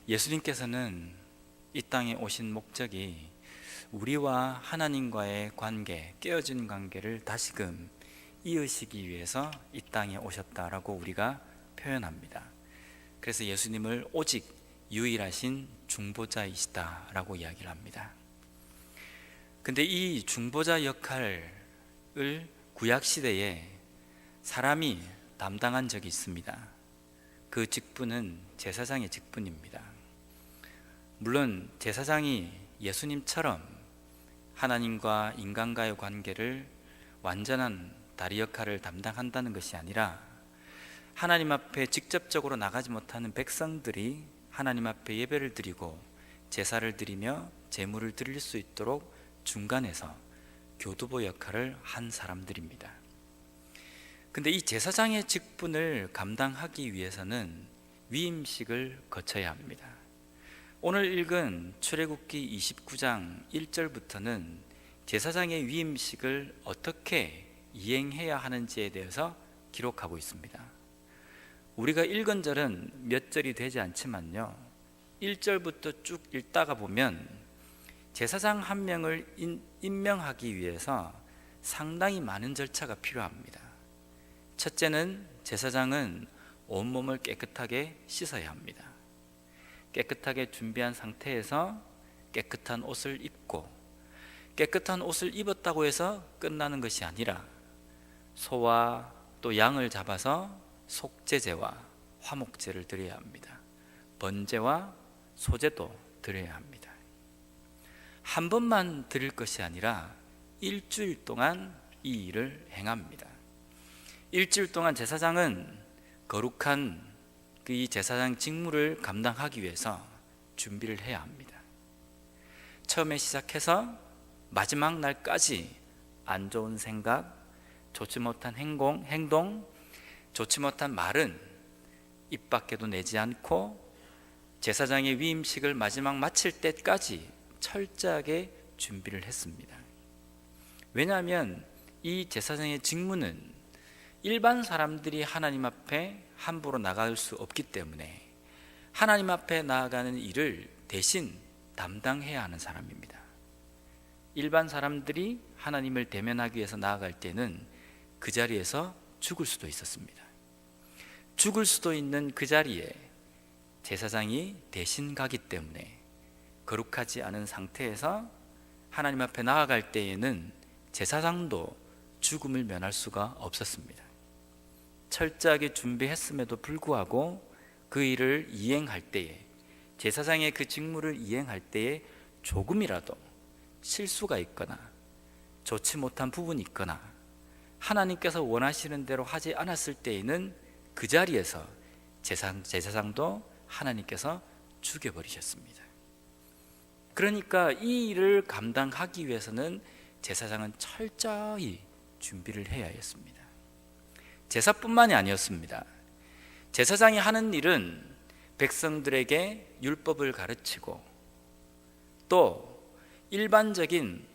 예수님께서는 이 땅에 오신 목적이 우리와 하나님과의 관계, 깨어진 관계를 다시금 이으시기 위해서 이 땅에 오셨다라고 우리가 표현합니다. 그래서 예수님을 오직 유일하신 중보자이시다라고 이야기를 합니다. 근데 이 중보자 역할을 구약시대에 사람이 담당한 적이 있습니다. 그 직분은 제사장의 직분입니다. 물론 제사장이 예수님처럼 하나님과 인간과의 관계를 완전한 다리 역할을 담당한다는 것이 아니라 하나님 앞에 직접적으로 나가지 못하는 백성들이 하나님 앞에 예배를 드리고 제사를 드리며 제물을 드릴 수 있도록 중간에서 교두보 역할을 한 사람들입니다. 근데 이 제사장의 직분을 감당하기 위해서는 위임식을 거쳐야 합니다. 오늘 읽은 출애굽기 29장 1절부터는 제사장의 위임식을 어떻게 이행해야 하는지에 대해서 기록하고 있습니다. 우리가 읽은 절은 몇 절이 되지 않지만요, 1절부터 쭉 읽다가 보면 제사장 한 명을 임명하기 위해서 상당히 많은 절차가 필요합니다. 첫째는 제사장은 온몸을 깨끗하게 씻어야 합니다. 깨끗하게 준비한 상태에서 깨끗한 옷을 입고, 깨끗한 옷을 입었다고 해서 끝나는 것이 아니라 소와 또 양을 잡아서 속죄제와 화목제를 드려야 합니다. 번제와 소제도 드려야 합니다. 한 번만 드릴 것이 아니라 일주일 동안 이 일을 행합니다. 일주일 동안 제사장은 거룩한 이 제사장 직무를 감당하기 위해서 준비를 해야 합니다. 처음에 시작해서 마지막 날까지 안 좋은 생각, 좋지 못한 행동, 좋지 못한 말은 입 밖에도 내지 않고 제사장의 위임식을 마지막 마칠 때까지 철저하게 준비를 했습니다. 왜냐하면 이 제사장의 직무는 일반 사람들이 하나님 앞에 함부로 나갈 수 없기 때문에 하나님 앞에 나아가는 일을 대신 담당해야 하는 사람입니다. 일반 사람들이 하나님을 대면하기 위해서 나아갈 때는 그 자리에서 죽을 수도 있었습니다. 죽을 수도 있는 그 자리에 제사장이 대신 가기 때문에 거룩하지 않은 상태에서 하나님 앞에 나아갈 때에는 제사장도 죽음을 면할 수가 없었습니다. 철저하게 준비했음에도 불구하고 그 일을 이행할 때에, 제사장의 그 직무를 이행할 때에 조금이라도 실수가 있거나 좋지 못한 부분이 있거나 하나님께서 원하시는 대로 하지 않았을 때에는 그 자리에서 제사장도 하나님께서 죽여버리셨습니다. 그러니까 이 일을 감당하기 위해서는 제사장은 철저히 준비를 해야 했습니다. 제사뿐만이 아니었습니다. 제사장이 하는 일은 백성들에게 율법을 가르치고 또 일반적인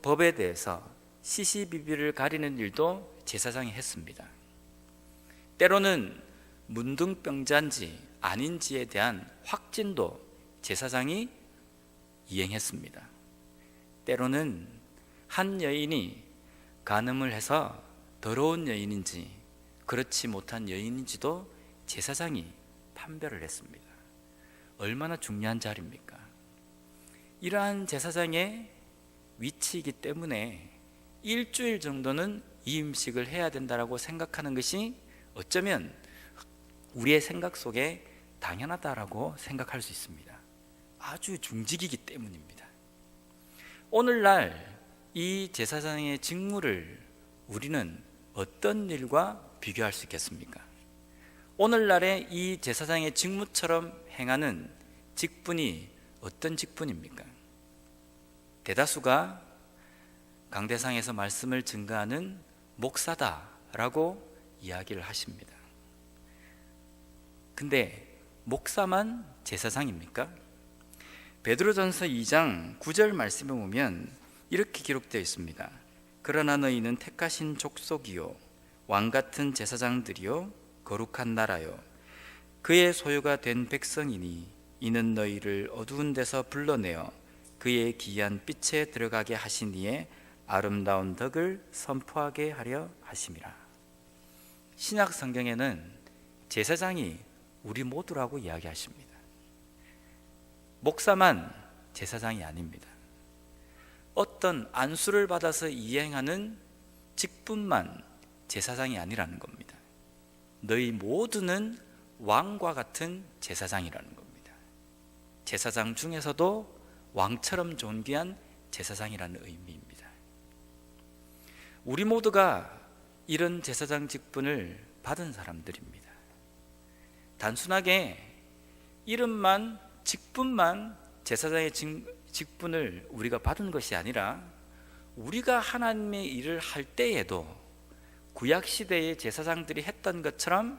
법에 대해서 시시비비를 가리는 일도 제사장이 했습니다. 때로는 문둥병자인지 아닌지에 대한 확진도 제사장이 이행했습니다. 때로는 한 여인이 간음을 해서 더러운 여인인지 그렇지 못한 여인인지도 제사장이 판별을 했습니다. 얼마나 중요한 자리입니까? 이러한 제사장의 위치이기 때문에 일주일 정도는 이 음식을 해야 된다고 생각하는 것이 어쩌면 우리의 생각 속에 당연하다라고 생각할 수 있습니다. 아주 중직이기 때문입니다. 오늘날 이 제사장의 직무를 우리는 어떤 일과 비교할 수 있겠습니까? 오늘날의 이 제사장의 직무처럼 행하는 직분이 어떤 직분입니까? 대다수가 강대상에서 말씀을 증거하는 목사다라고 이야기를 하십니다. 근데 목사만 제사장입니까? 베드로전서 2장 9절 말씀에 보면 이렇게 기록되어 있습니다. 그러나 너희는 택하신 족속이요 왕같은 제사장들이요 거룩한 나라요 그의 소유가 된 백성이니 이는 너희를 어두운 데서 불러내어 그의 기이한 빛에 들어가게 하시니에 아름다운 덕을 선포하게 하려 하심이라. 신약 성경에는 제사장이 우리 모두라고 이야기하십니다. 목사만 제사장이 아닙니다. 어떤 안수를 받아서 이행하는 직분만 제사장이 아니라는 겁니다. 너희 모두는 왕과 같은 제사장이라는 겁니다. 제사장 중에서도 왕처럼 존귀한 제사장이라는 의미입니다. 우리 모두가 이런 제사장 직분을 받은 사람들입니다. 단순하게 이름만, 직분만 제사장의 직분을 우리가 받은 것이 아니라 우리가 하나님의 일을 할 때에도 구약시대의 제사장들이 했던 것처럼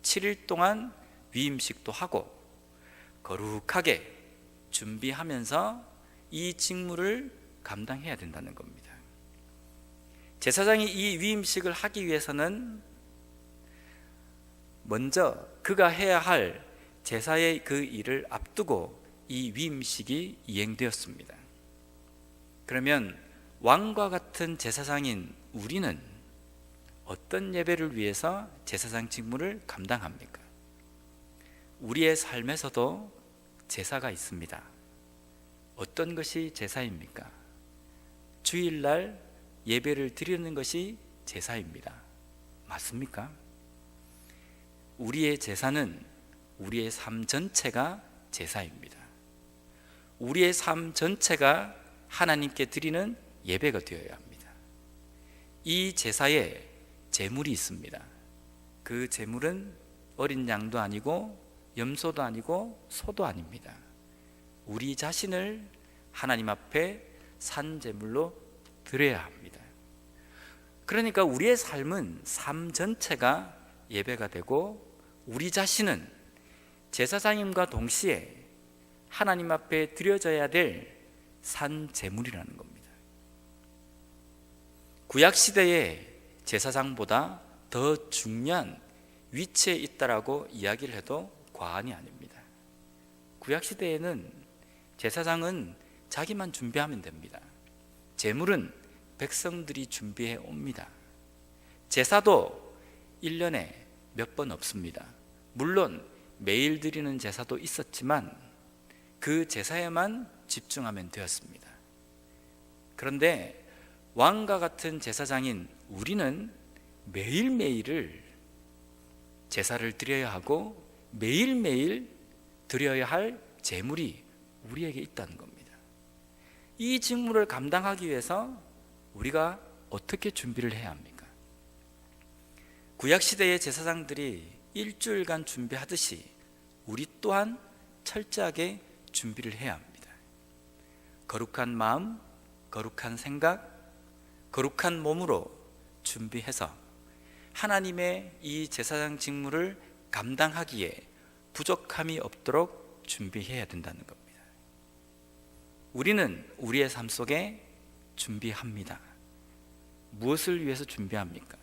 7일 동안 위임식도 하고 거룩하게 준비하면서 이 직무를 감당해야 된다는 겁니다. 제사장이 이 위임식을 하기 위해서는 먼저 그가 해야 할 제사의 그 일을 앞두고 이 위임식이 이행되었습니다. 그러면 왕과 같은 제사장인 우리는 어떤 예배를 위해서 제사장 직무를 감당합니까? 우리의 삶에서도 제사가 있습니다. 어떤 것이 제사입니까? 주일날 예배를 드리는 것이 제사입니다. 맞습니까? 우리의 제사는 우리의 삶 전체가 제사입니다. 우리의 삶 전체가 하나님께 드리는 예배가 되어야 합니다. 이 제사에 제물이 있습니다. 그 제물은 어린 양도 아니고 염소도 아니고 소도 아닙니다. 우리 자신을 하나님 앞에 산 제물로 드려야 합니다. 그러니까 우리의 삶은 삶 전체가 예배가 되고 우리 자신은 제사장임과 동시에 하나님 앞에 드려져야 될 산 제물이라는 겁니다. 구약시대의 제사장보다 더 중요한 위치에 있다라고 이야기를 해도 과언이 아닙니다. 구약시대에는 제사장은 자기만 준비하면 됩니다. 제물은 백성들이 준비해 옵니다. 제사도 1년에 몇 번 없습니다. 물론 매일 드리는 제사도 있었지만 그 제사에만 집중하면 되었습니다. 그런데 왕과 같은 제사장인 우리는 매일매일을 제사를 드려야 하고 매일매일 드려야 할 제물이 우리에게 있다는 겁니다. 이 직무를 감당하기 위해서 우리가 어떻게 준비를 해야 합니까? 구약시대의 제사장들이 일주일간 준비하듯이 우리 또한 철저하게 준비를 해야 합니다. 거룩한 마음, 거룩한 생각, 거룩한 몸으로 준비해서 하나님의 이 제사장 직무를 감당하기에 부족함이 없도록 준비해야 된다는 겁니다. 우리는 우리의 삶 속에 준비합니다. 무엇을 위해서 준비합니까?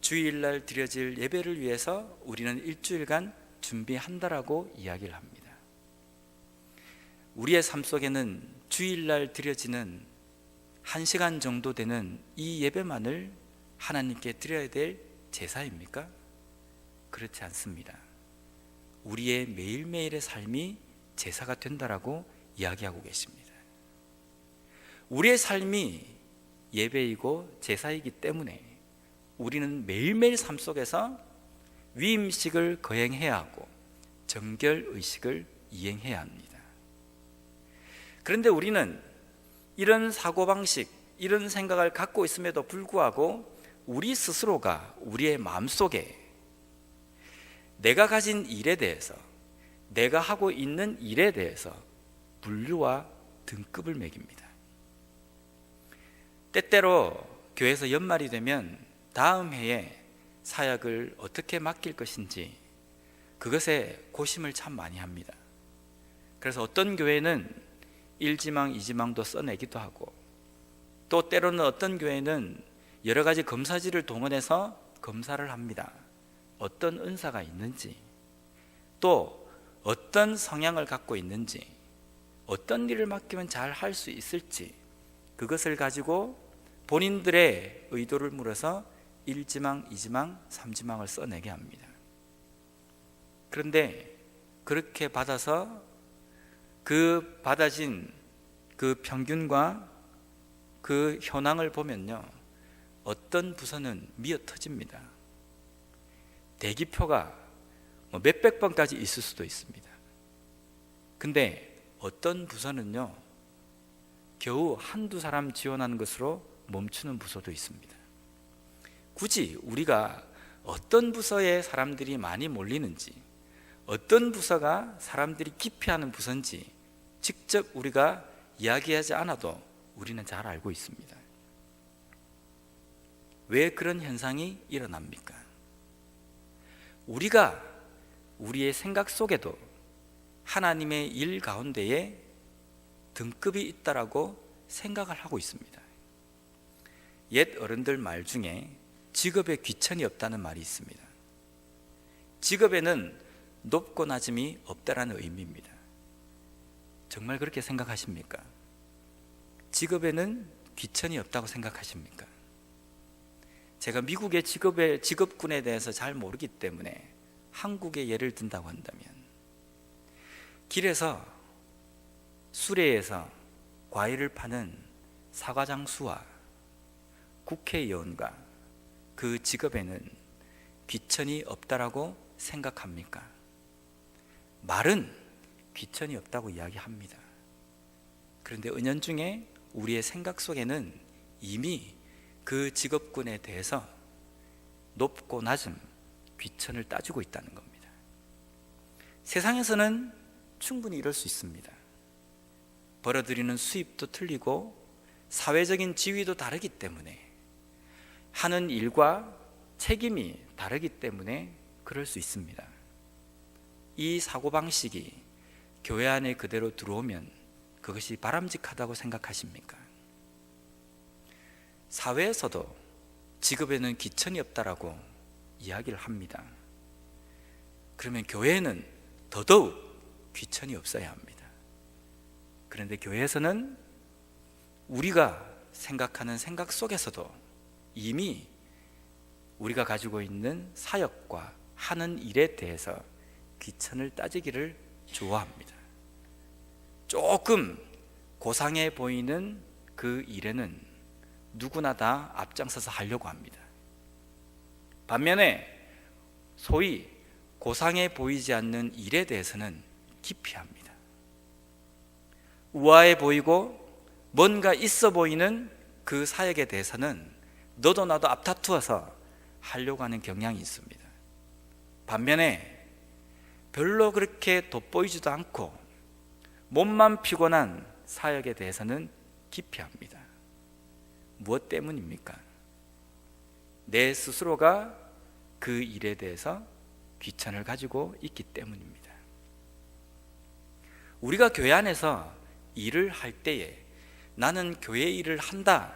주일날 드려질 예배를 위해서 우리는 일주일간 준비한다라고 이야기를 합니다. 우리의 삶 속에는 주일날 드려지는 1시간 정도 되는 이 예배만을 하나님께 드려야 될 제사입니까? 그렇지 않습니다. 우리의 매일매일의 삶이 제사가 된다라고 이야기하고 계십니다. 우리의 삶이 예배이고 제사이기 때문에 우리는 매일매일 삶 속에서 위임식을 거행해야 하고 정결의식을 이행해야 합니다. 그런데 우리는 이런 사고방식, 이런 생각을 갖고 있음에도 불구하고 우리 스스로가 우리의 마음속에 내가 가진 일에 대해서, 내가 하고 있는 일에 대해서 분류와 등급을 매깁니다. 때때로 교회에서 연말이 되면 다음 해에 사역을 어떻게 맡길 것인지 그것에 고심을 참 많이 합니다. 그래서 어떤 교회는 1지망, 2지망도 써내기도 하고 또 때로는 어떤 교회는 여러 가지 검사지를 동원해서 검사를 합니다. 어떤 은사가 있는지, 또 어떤 성향을 갖고 있는지, 어떤 일을 맡기면 잘 할 수 있을지, 그것을 가지고 본인들의 의도를 물어서 1지망, 2지망, 3지망을 써내게 합니다. 그런데 그렇게 받아서 그 받아진 그 평균과 그 현황을 보면요, 어떤 부서는 미어 터집니다. 대기표가 몇백 번까지 있을 수도 있습니다. 근데 어떤 부서는요, 겨우 한두 사람 지원하는 것으로 멈추는 부서도 있습니다. 굳이 우리가 어떤 부서에 사람들이 많이 몰리는지, 어떤 부서가 사람들이 기피하는 부서인지 직접 우리가 이야기하지 않아도 우리는 잘 알고 있습니다. 왜 그런 현상이 일어납니까? 우리가 우리의 생각 속에도 하나님의 일 가운데에 등급이 있다라고 생각을 하고 있습니다. 옛 어른들 말 중에 직업에 귀천이 없다는 말이 있습니다. 직업에는 높고 낮음이 없다라는 의미입니다. 정말 그렇게 생각하십니까? 직업에는 귀천이 없다고 생각하십니까? 제가 미국의 직업군에 대해서 잘 모르기 때문에 한국의 예를 든다고 한다면, 길에서 수레에서 과일을 파는 사과장수와 국회의원과 그 직업에는 귀천이 없다라고 생각합니까? 말은 귀천이 없다고 이야기합니다. 그런데 은연중에 우리의 생각 속에는 이미 그 직업군에 대해서 높고 낮음, 귀천을 따지고 있다는 겁니다. 세상에서는 충분히 이럴 수 있습니다. 벌어들이는 수입도 틀리고 사회적인 지위도 다르기 때문에, 하는 일과 책임이 다르기 때문에 그럴 수 있습니다. 이 사고방식이 교회 안에 그대로 들어오면 그것이 바람직하다고 생각하십니까? 사회에서도 직업에는 귀천이 없다라고 이야기를 합니다. 그러면 교회에는 더더욱 귀천이 없어야 합니다. 그런데 교회에서는 우리가 생각하는 생각 속에서도 이미 우리가 가지고 있는 사역과 하는 일에 대해서 귀천을 따지기를 좋아합니다. 조금 고상해 보이는 그 일에는 누구나 다 앞장서서 하려고 합니다. 반면에 소위 고상해 보이지 않는 일에 대해서는 기피합니다. 우아해 보이고 뭔가 있어 보이는 그 사역에 대해서는 너도 나도 앞다투어서 하려고 하는 경향이 있습니다. 반면에 별로 그렇게 돋보이지도 않고 몸만 피곤한 사역에 대해서는 기피합니다. 무엇 때문입니까? 내 스스로가 그 일에 대해서 귀천을 가지고 있기 때문입니다. 우리가 교회 안에서 일을 할 때에 나는 교회 일을 한다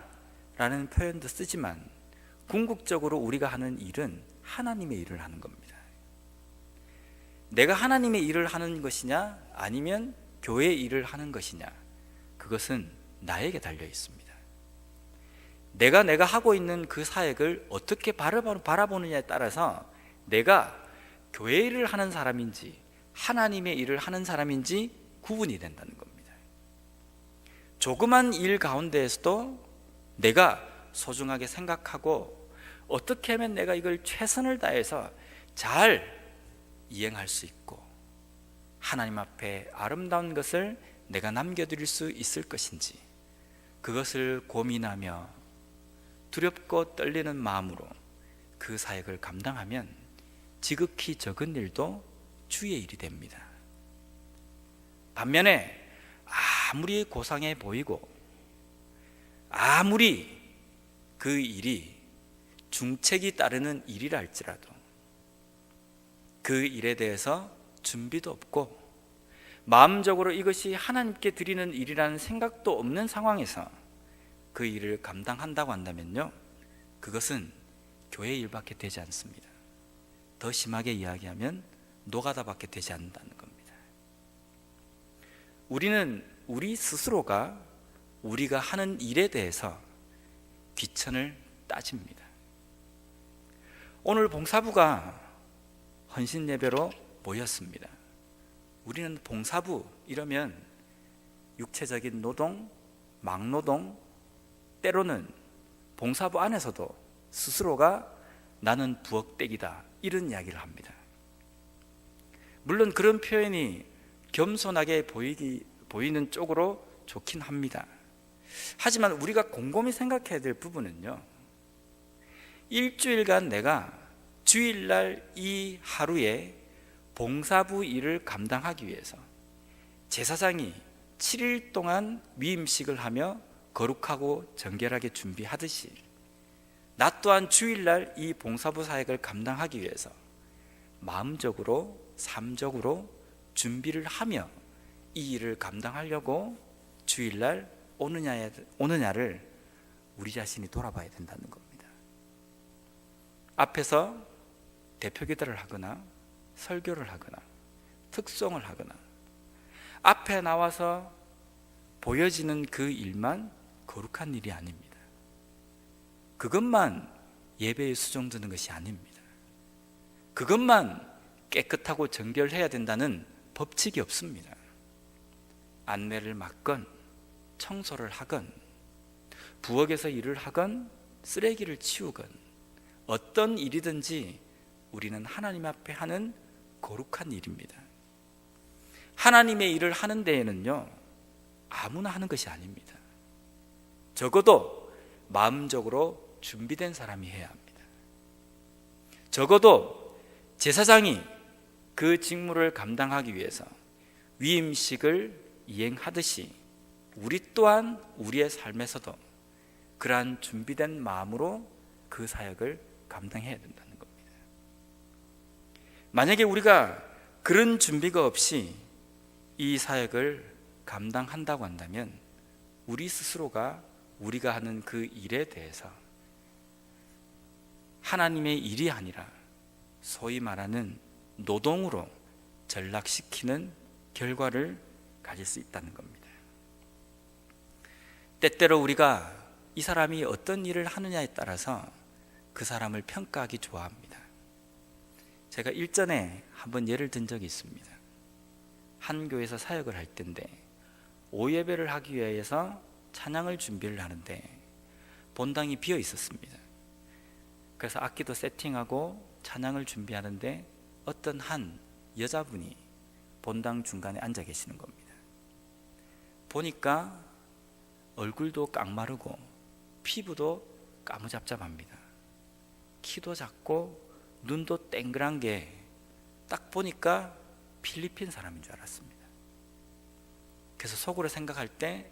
라는 표현도 쓰지만, 궁극적으로 우리가 하는 일은 하나님의 일을 하는 겁니다. 내가 하나님의 일을 하는 것이냐 아니면 교회 일을 하는 것이냐, 그것은 나에게 달려 있습니다. 내가 하고 있는 그 사역을 어떻게 바라보느냐에 따라서 내가 교회 일을 하는 사람인지 하나님의 일을 하는 사람인지 구분이 된다는 겁니다. 조그만 일 가운데에서도 내가 소중하게 생각하고 어떻게 하면 내가 이걸 최선을 다해서 잘 이행할 수 있고 하나님 앞에 아름다운 것을 내가 남겨드릴 수 있을 것인지, 그것을 고민하며 두렵고 떨리는 마음으로 그 사역을 감당하면 지극히 적은 일도 주의 일이 됩니다. 반면에 아무리 고상해 보이고 아무리 그 일이 중책이 따르는 일이라 할지라도 그 일에 대해서 준비도 없고 마음적으로 이것이 하나님께 드리는 일이라는 생각도 없는 상황에서 그 일을 감당한다고 한다면요, 그것은 교회 일밖에 되지 않습니다. 더 심하게 이야기하면 노가다밖에 되지 않는다는 겁니다. 우리는 우리 스스로가 우리가 하는 일에 대해서 귀천을 따집니다. 오늘 봉사부가 헌신 예배로 모였습니다. 우리는 봉사부 이러면 육체적인 노동, 막노동, 때로는 봉사부 안에서도 스스로가 나는 부엌대기다 이런 이야기를 합니다. 물론 그런 표현이 겸손하게 보이는 쪽으로 좋긴 합니다. 하지만 우리가 곰곰이 생각해야 될 부분은요, 일주일간 내가 주일날 이 하루에 봉사부 일을 감당하기 위해서 제사장이 7일 동안 위임식을 하며 거룩하고 정결하게 준비하듯이 나 또한 주일날 이 봉사부 사역을 감당하기 위해서 마음적으로 삶적으로 준비를 하며 이 일을 감당하려고 주일날 오느냐를 우리 자신이 돌아봐야 된다는 겁니다. 앞에서 대표기도를 하거나 설교를 하거나 특송을 하거나 앞에 나와서 보여지는 그 일만 거룩한 일이 아닙니다. 그것만 예배에 수종드는 것이 아닙니다. 그것만 깨끗하고 정결해야 된다는 법칙이 없습니다. 안내를 맡건 청소를 하건 부엌에서 일을 하건 쓰레기를 치우건 어떤 일이든지 우리는 하나님 앞에 하는 거룩한 일입니다. 하나님의 일을 하는 데에는요, 아무나 하는 것이 아닙니다. 적어도 마음적으로 준비된 사람이 해야 합니다. 적어도 제사장이 그 직무를 감당하기 위해서 위임식을 이행하듯이 우리 또한 우리의 삶에서도 그러한 준비된 마음으로 그 사역을 감당해야 된다는 겁니다. 만약에 우리가 그런 준비가 없이 이 사역을 감당한다고 한다면 우리 스스로가 우리가 하는 그 일에 대해서 하나님의 일이 아니라 소위 말하는 노동으로 전락시키는 결과를 가질 수 있다는 겁니다. 때때로 우리가 이 사람이 어떤 일을 하느냐에 따라서 그 사람을 평가하기 좋아합니다. 제가 일전에 한번 예를 든 적이 있습니다. 한 교회에서 사역을 할 때인데 오예배를 하기 위해서 찬양을 준비를 하는데 본당이 비어 있었습니다. 그래서 악기도 세팅하고 찬양을 준비하는데 어떤 한 여자분이 본당 중간에 앉아 계시는 겁니다. 보니까 얼굴도 깡마르고 피부도 까무잡잡합니다. 키도 작고 눈도 땡그란 게 딱 보니까 필리핀 사람인 줄 알았습니다. 그래서 속으로 생각할 때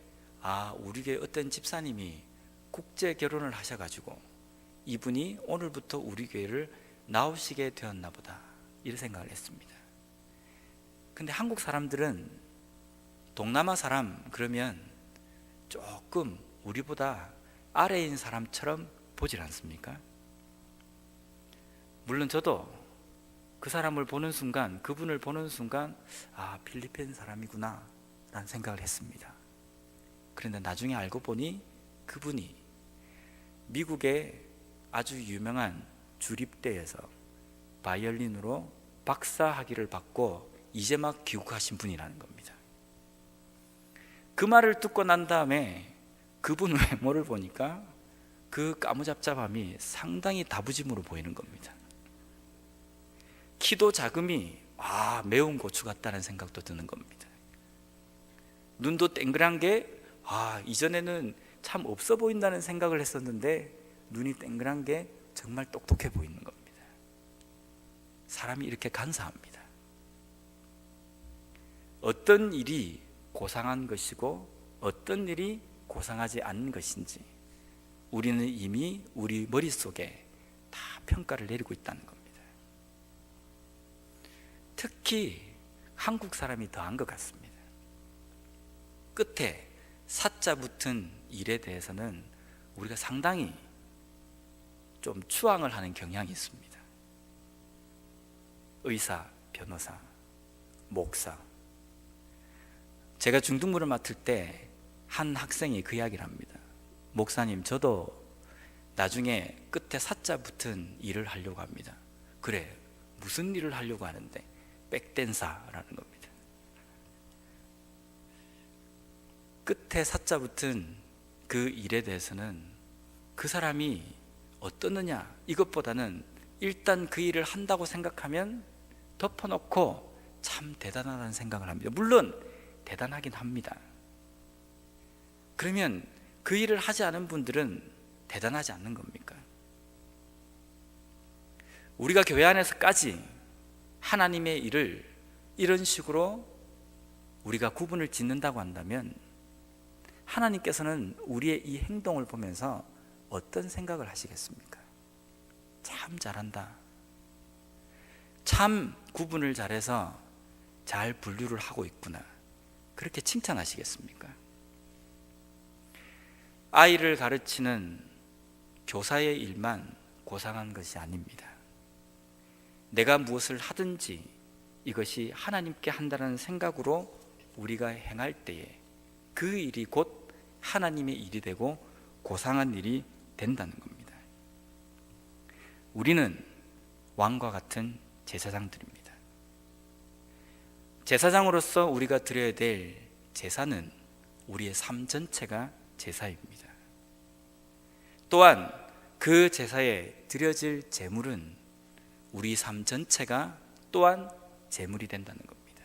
우리 교회 어떤 집사님이 국제 결혼을 하셔가지고 이분이 오늘부터 우리 교회를 나오시게 되었나 보다 이런 생각을 했습니다. 근데 한국 사람들은 동남아 사람 그러면 조금 우리보다 아래인 사람처럼 보질 않습니까? 물론 저도 그 사람을 보는 순간, 그분을 보는 순간 필리핀 사람이구나 라는 생각을 했습니다. 그런데 나중에 알고 보니 그분이 미국의 아주 유명한 주립대에서 바이올린으로 박사 학위를 받고 이제 막 귀국하신 분이라는 겁니다. 그 말을 듣고 난 다음에 그분 외모를 보니까 그 까무잡잡함이 상당히 다부짐으로 보이는 겁니다. 키도 작음이 매운 고추 같다는 생각도 드는 겁니다. 눈도 땡그란 게 이전에는 참 없어 보인다는 생각을 했었는데 눈이 땡그란 게 정말 똑똑해 보이는 겁니다. 사람이 이렇게 간사합니다. 어떤 일이 고상한 것이고 어떤 일이 고상하지 않은 것인지 우리는 이미 우리 머릿속에 다 평가를 내리고 있다는 겁니다. 특히 한국 사람이 더한 것 같습니다. 끝에 사자 붙은 일에 대해서는 우리가 상당히 좀 추앙을 하는 경향이 있습니다. 의사, 변호사, 목사. 제가 중등부를 맡을 때 한 학생이 그 이야기를 합니다. 목사님, 저도 나중에 끝에 사자 붙은 일을 하려고 합니다. 그래, 무슨 일을 하려고 하는데? 백댄서라는 겁니다. 끝에 사자 붙은 그 일에 대해서는 그 사람이 어떠느냐 이것보다는 일단 그 일을 한다고 생각하면 덮어놓고 참 대단하다는 생각을 합니다. 물론 대단하긴 합니다. 그러면 그 일을 하지 않은 분들은 대단하지 않는 겁니까? 우리가 교회 안에서까지 하나님의 일을 이런 식으로 우리가 구분을 짓는다고 한다면 하나님께서는 우리의 이 행동을 보면서 어떤 생각을 하시겠습니까? 참 잘한다. 참 구분을 잘해서 잘 분류를 하고 있구나. 그렇게 칭찬하시겠습니까? 아이를 가르치는 교사의 일만 고상한 것이 아닙니다. 내가 무엇을 하든지 이것이 하나님께 한다는 생각으로 우리가 행할 때에 그 일이 곧 하나님의 일이 되고 고상한 일이 된다는 겁니다. 우리는 왕과 같은 제사장들입니다. 제사장으로서 우리가 드려야 될 제사는 우리의 삶 전체가 제사입니다. 또한 그 제사에 드려질 제물은 우리 삶 전체가 또한 제물이 된다는 겁니다.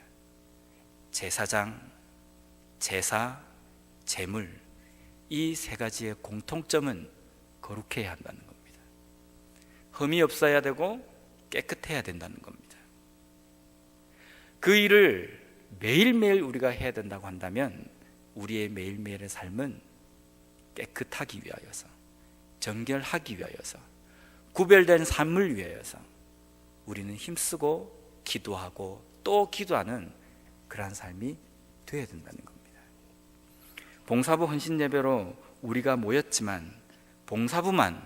제사장, 제사, 제물, 이 세 가지의 공통점은 거룩해야 한다는 겁니다. 흠이 없어야 되고 깨끗해야 된다는 겁니다. 그 일을 매일매일 우리가 해야 된다고 한다면 우리의 매일매일의 삶은 깨끗하기 위하여서, 정결하기 위하여서, 구별된 삶을 위하여서 우리는 힘쓰고 기도하고 또 기도하는 그러한 삶이 되어야 된다는 겁니다. 봉사부 헌신 예배로 우리가 모였지만 봉사부만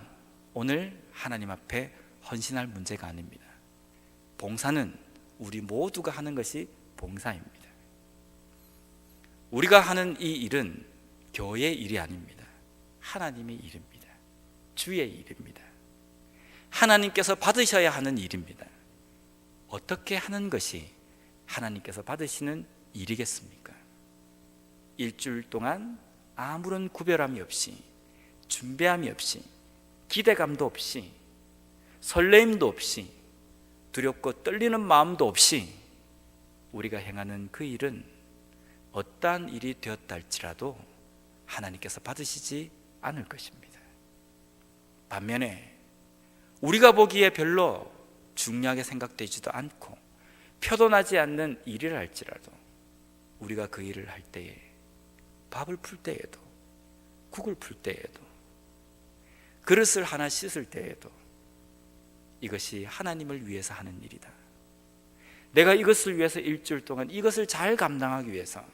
오늘 하나님 앞에 헌신할 문제가 아닙니다. 봉사는 우리 모두가 하는 것이 봉사입니다. 우리가 하는 이 일은 교회의 일이 아닙니다. 하나님의 일입니다. 주의 일입니다. 하나님께서 받으셔야 하는 일입니다. 어떻게 하는 것이 하나님께서 받으시는 일이겠습니까? 일주일 동안 아무런 구별함이 없이, 준비함이 없이, 기대감도 없이, 설레임도 없이, 두렵고 떨리는 마음도 없이 우리가 행하는 그 일은 어떠한 일이 되었다 할지라도 하나님께서 받으시지 않을 것입니다. 반면에 우리가 보기에 별로 중요하게 생각되지도 않고 표도나지 않는 일이라 할지라도 우리가 그 일을 할 때에, 밥을 풀 때에도, 국을 풀 때에도, 그릇을 하나 씻을 때에도 이것이 하나님을 위해서 하는 일이다. 내가 이것을 위해서 일주일 동안 이것을 잘 감당하기 위해서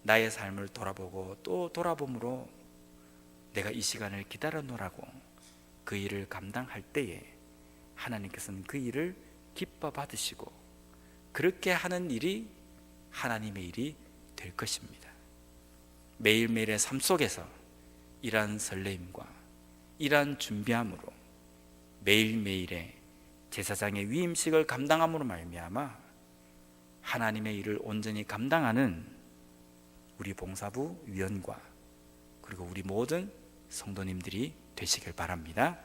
나의 삶을 돌아보고 또 돌아봄으로 내가 이 시간을 기다려 놓으라고 그 일을 감당할 때에 하나님께서는 그 일을 기뻐 받으시고 그렇게 하는 일이 하나님의 일이 될 것입니다. 매일매일의 삶 속에서 이러한 설레임과 이러한 준비함으로 매일매일의 제사장의 위임식을 감당함으로 말미암아 하나님의 일을 온전히 감당하는 우리 봉사부 위원과 그리고 우리 모든 성도님들이 되시길 바랍니다.